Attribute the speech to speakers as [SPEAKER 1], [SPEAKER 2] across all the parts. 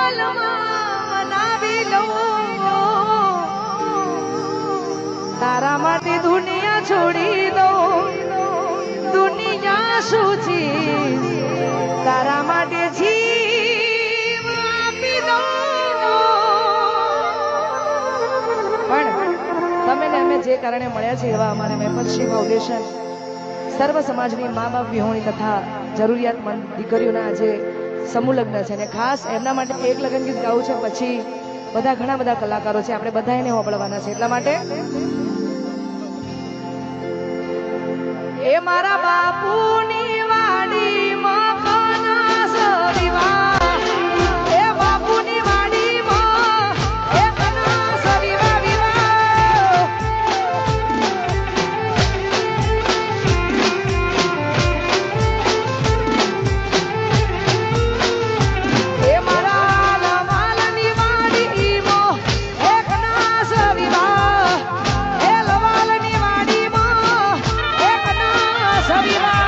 [SPEAKER 1] પલમાં મનાવી લઉં તારા માટે દુનિયા છોડી દઉં દુનિયા શું છે તારા માટે જીવ આપી દઉં પણ તમે ને અમે જે કારણે મળ્યા છે એવા અમારે મેપતશ્રી ફાઉન્ડેશન સર્વ સમાજની મા બાપ વિહોણી તથા જરૂરિયાતમંદ દીકરીઓના આજે સમૂહ લગ્ન છે અને ખાસ એમના માટે એક લગ્ન ગીત ગાવું છે પછી બધા ઘણા બધા કલાકારો છે આપણે બધા એને હોબળવાના છે એટલા માટે એ મારા બાપુની વાડી મકાના સવિવા એ બાપુની વાડી માં એક ના સવિવા વિવા એ મારા લવાલની વાડી માં એક ના સવિવા એ લવાલની વાડી માં એક ના સવિવા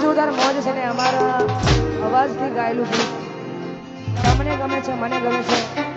[SPEAKER 1] જોરદાર મોજ છે ને અમારા અવાજથી ગાયેલું ગીત તમને ગમે છે મને ગમે છે